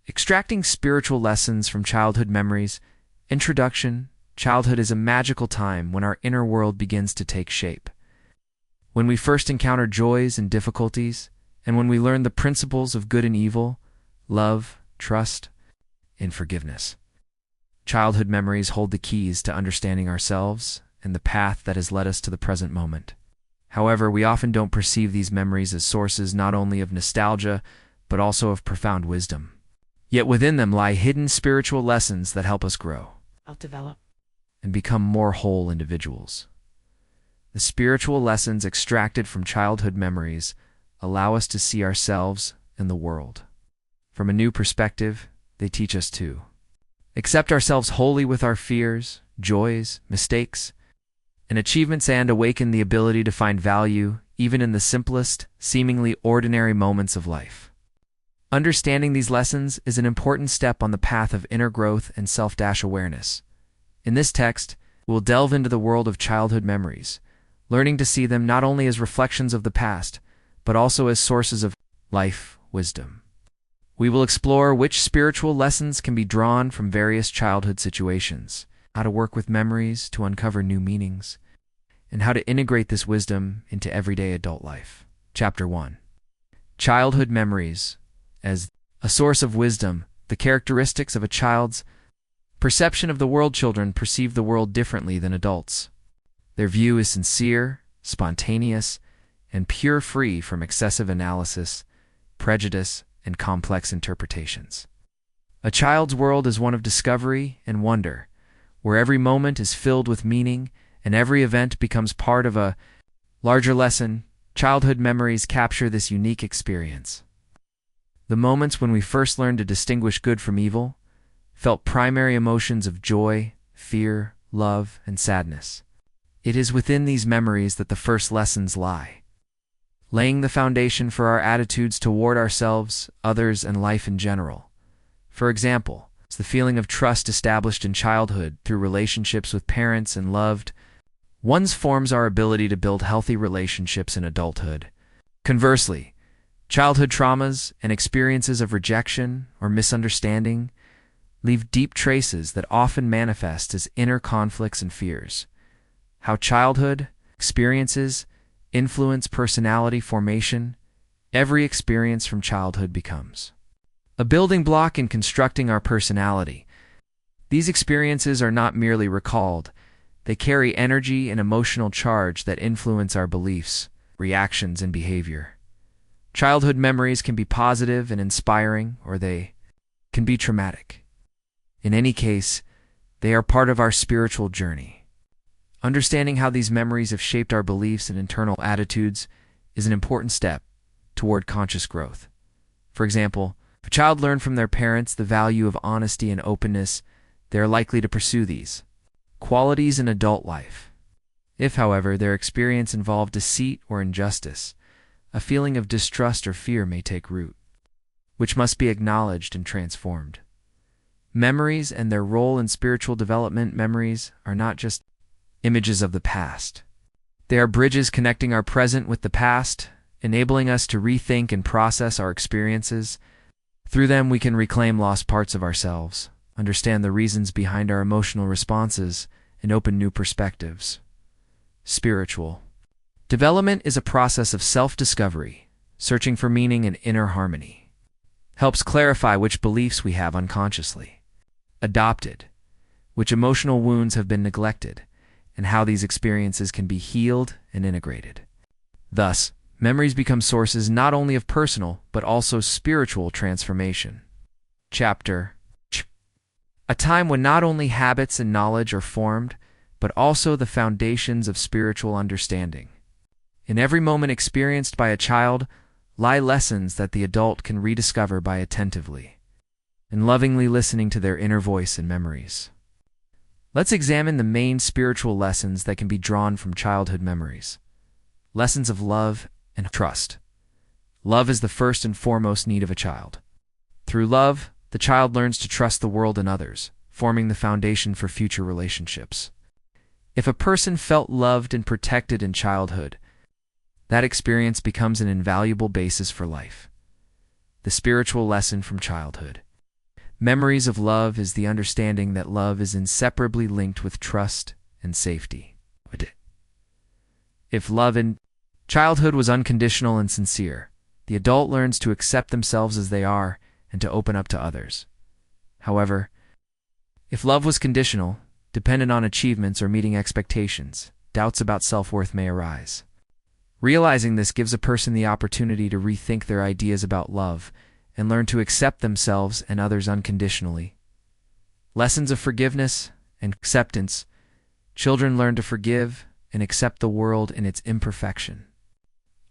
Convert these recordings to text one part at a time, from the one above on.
Extracting spiritual lessons from childhood memories. Introduction. Childhood is a magical time when our inner world begins to take shape. When we first encounter joys and difficulties, and when we learn the principles of good and evil, love, trust, and forgiveness. Childhood memories hold the keys to understanding ourselves and the path that has led us to the present moment. However, we often don't perceive these memories as sources not only of nostalgia, but also of profound wisdom. Yet within them lie hidden spiritual lessons that help us grow, develop, and become more whole individuals. The spiritual lessons extracted from childhood memories allow us to see ourselves and the world from a new perspective. They teach us to accept ourselves wholly with our fears, joys, mistakes, and achievements, and awaken the ability to find value even in the simplest, seemingly ordinary moments of life. Understanding these lessons is an important step on the path of inner growth and self-awareness. In this text, we'll delve into the world of childhood memories, learning to see them not only as reflections of the past, but also as sources of life wisdom. We will explore which spiritual lessons can be drawn from various childhood situations, how to work with memories to uncover new meanings, and how to integrate this wisdom into everyday adult life. Chapter 1. Childhood memories as a source of wisdom. The characteristics of a child's perception of the world. Children perceive the world differently than adults. Their view is sincere, spontaneous, and pure, free from excessive analysis, prejudice, and complex interpretations. A child's world is one of discovery and wonder, where every moment is filled with meaning and every event becomes part of a larger lesson. Childhood memories capture this unique experience. The moments when we first learned to distinguish good from evil, felt primary emotions of joy, fear, love, and sadness. It is within these memories that the first lessons lie, laying the foundation for our attitudes toward ourselves, others, and life in general. For example, it's the feeling of trust established in childhood through relationships with parents and loved ones forms our ability to build healthy relationships in adulthood. Conversely, childhood traumas and experiences of rejection or misunderstanding leave deep traces that often manifest as inner conflicts and fears. How childhood experiences influence personality formation. Every experience from childhood becomes a building block in constructing our personality. These experiences are not merely recalled, they carry energy and emotional charge that influence our beliefs, reactions, and behavior. Childhood memories can be positive and inspiring, or they can be traumatic. In any case, they are part of our spiritual journey. Understanding how these memories have shaped our beliefs and internal attitudes is an important step toward conscious growth. For example, if a child learned from their parents the value of honesty and openness, they are likely to pursue these qualities in adult life. If, however, their experience involved deceit or injustice, a feeling of distrust or fear may take root, which must be acknowledged and transformed. Memories and their role in spiritual development. Memories are not just images of the past. They are bridges connecting our present with the past, enabling us to rethink and process our experiences. Through them, we can reclaim lost parts of ourselves, understand the reasons behind our emotional responses, and open new perspectives. Spiritual development is a process of self-discovery, searching for meaning and inner harmony. Helps clarify which beliefs we have unconsciously adopted, which emotional wounds have been neglected, and how these experiences can be healed and integrated. Thus, memories become sources not only of personal, but also spiritual transformation. Chapter: A time when not only habits and knowledge are formed, but also the foundations of spiritual understanding. In every moment experienced by a child lie lessons that the adult can rediscover by attentively and lovingly listening to their inner voice and memories. Let's examine the main spiritual lessons that can be drawn from childhood memories. Lessons of love and trust. Love is the first and foremost need of a child. Through love, the child learns to trust the world and others, forming the foundation for future relationships. If a person felt loved and protected in childhood, that experience becomes an invaluable basis for life. The spiritual lesson from childhood. Memories of love is the understanding that love is inseparably linked with trust and safety. If love in childhood was unconditional and sincere, the adult learns to accept themselves as they are and to open up to others. However, if love was conditional, dependent on achievements or meeting expectations, doubts about self-worth may arise. Realizing this gives a person the opportunity to rethink their ideas about love and learn to accept themselves and others unconditionally. Lessons of forgiveness and acceptance. Children learn to forgive and accept the world in its imperfection.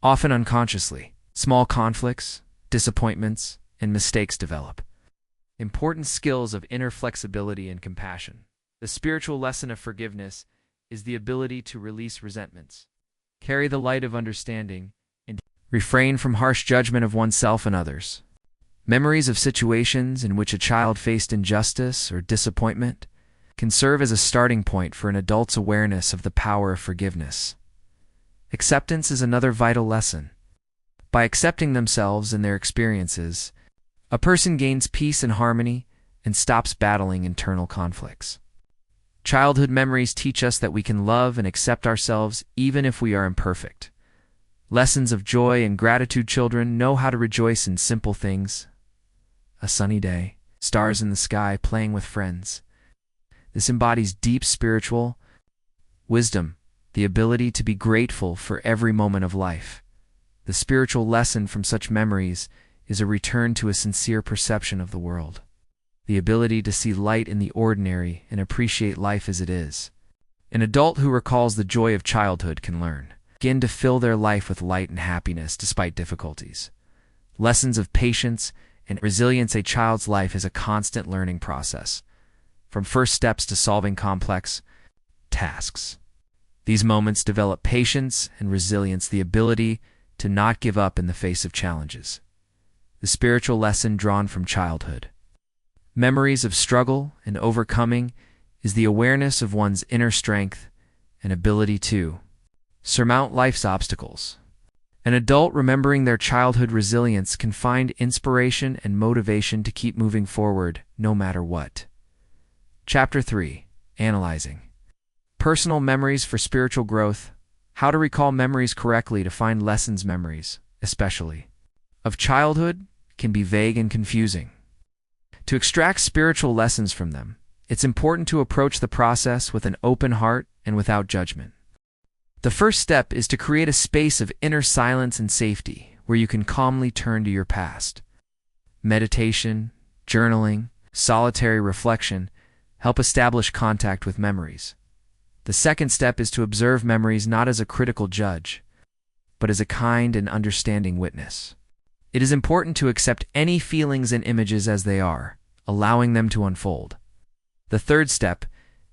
Often unconsciously, small conflicts, disappointments, and mistakes develop. Important skills of inner flexibility and compassion. The spiritual lesson of forgiveness is the ability to release resentments, carry the light of understanding, and refrain from harsh judgment of oneself and others. Memories of situations in which a child faced injustice or disappointment can serve as a starting point for an adult's awareness of the power of forgiveness. Acceptance is another vital lesson. By accepting themselves and their experiences, a person gains peace and harmony and stops battling internal conflicts. Childhood memories teach us that we can love and accept ourselves even if we are imperfect. Lessons of joy and gratitude. Children know how to rejoice in simple things. A sunny day, stars in the sky, playing with friends. This embodies deep spiritual wisdom, the ability to be grateful for every moment of life. The spiritual lesson from such memories is a return to a sincere perception of the world, the ability to see light in the ordinary and appreciate life as it is. An adult who recalls the joy of childhood can begin to fill their life with light and happiness despite difficulties. Lessons of patience and resilience. A child's life is a constant learning process, from first steps to solving complex tasks. These moments develop patience and resilience, the ability to not give up in the face of challenges. The spiritual lesson drawn from childhood. Memories of struggle and overcoming is the awareness of one's inner strength and ability to surmount life's obstacles. An adult remembering their childhood resilience can find inspiration and motivation to keep moving forward no matter what. Chapter 3. Analyzing. Personal memories for spiritual growth. How to recall memories correctly to find lessons. Memories, especially of childhood, can be vague and confusing. To extract spiritual lessons from them, it's important to approach the process with an open heart and without judgment. The first step is to create a space of inner silence and safety where you can calmly turn to your past. Meditation, journaling, solitary reflection help establish contact with memories. The second step is to observe memories not as a critical judge, but as a kind and understanding witness. It is important to accept any feelings and images as they are, allowing them to unfold. The third step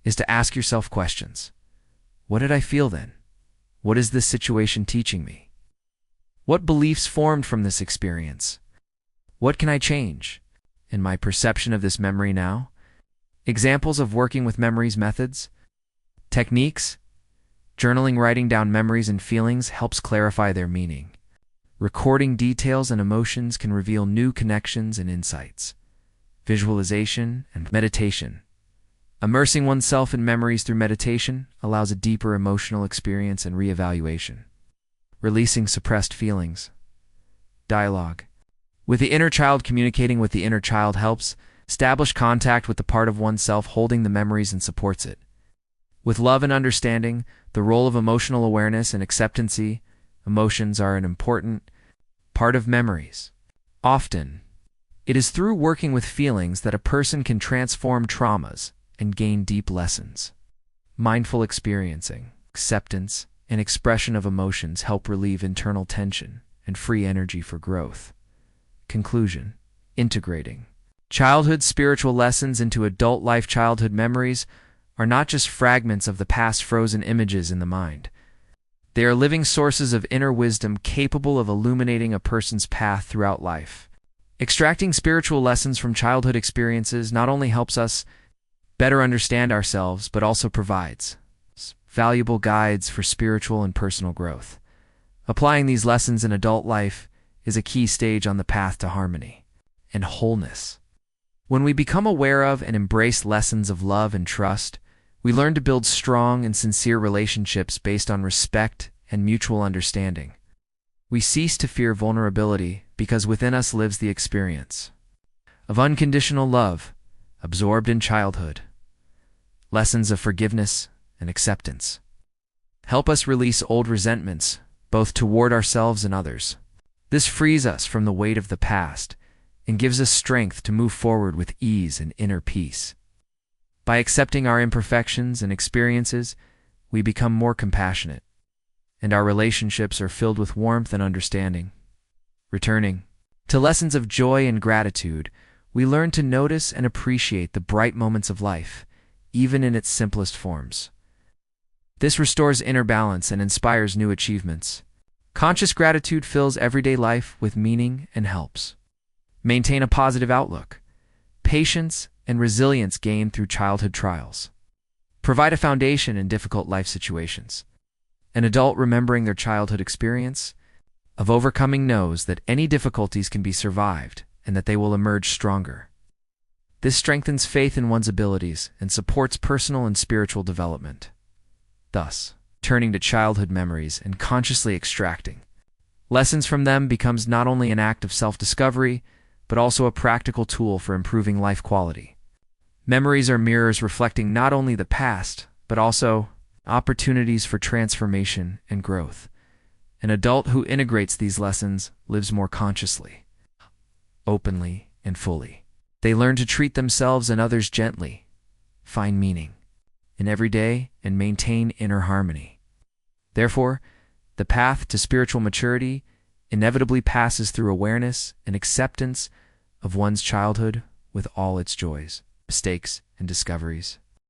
is to ask yourself questions. What did I feel then? What is this situation teaching me? What beliefs formed from this experience? What can I change in my perception of this memory now? Examples of working with memories. Methods. Techniques. Journaling. Writing down memories and feelings helps clarify their meaning. Recording details and emotions can reveal new connections and insights. Visualization and meditation. Immersing oneself in memories through meditation allows a deeper emotional experience and reevaluation. Releasing suppressed feelings. Dialogue. With the inner child. Communicating with the inner child helps establish contact with the part of oneself holding the memories and supports it. With love and understanding, the role of emotional awareness and acceptance. Emotions are an important part of memories. Often, it is through working with feelings that a person can transform traumas and gain deep lessons. Mindful experiencing, acceptance, and expression of emotions help relieve internal tension and free energy for growth. Conclusion. Integrating childhood spiritual lessons into adult life. Childhood memories are not just fragments of the past, frozen images in the mind. They are living sources of inner wisdom capable of illuminating a person's path throughout life. Extracting spiritual lessons from childhood experiences not only helps us better understand ourselves, but also provides valuable guides for spiritual and personal growth. Applying these lessons in adult life is a key stage on the path to harmony and wholeness. When we become aware of and embrace lessons of love and trust, we learn to build strong and sincere relationships based on respect and mutual understanding. We cease to fear vulnerability because within us lives the experience of unconditional love, absorbed in childhood. Lessons of forgiveness and acceptance help us release old resentments, both toward ourselves and others. This frees us from the weight of the past and gives us strength to move forward with ease and inner peace. By accepting our imperfections and experiences, we become more compassionate, and our relationships are filled with warmth and understanding. Returning to lessons of joy and gratitude, we learn to notice and appreciate the bright moments of life, even in its simplest forms. This restores inner balance and inspires new achievements. Conscious gratitude fills everyday life with meaning and helps maintain a positive outlook. Patience and resilience gained through childhood trials provide a foundation in difficult life situations. An adult remembering their childhood experience of overcoming knows that any difficulties can be survived and that they will emerge stronger. This strengthens faith in one's abilities and supports personal and spiritual development. Thus, turning to childhood memories and consciously extracting lessons from them becomes not only an act of self-discovery, but also a practical tool for improving life quality. Memories are mirrors reflecting not only the past, but also opportunities for transformation and growth. An adult who integrates these lessons lives more consciously, openly, and fully. They learn to treat themselves and others gently, find meaning in every day, and maintain inner harmony. Therefore, the path to spiritual maturity inevitably passes through awareness and acceptance of one's childhood with all its joys, mistakes, and discoveries.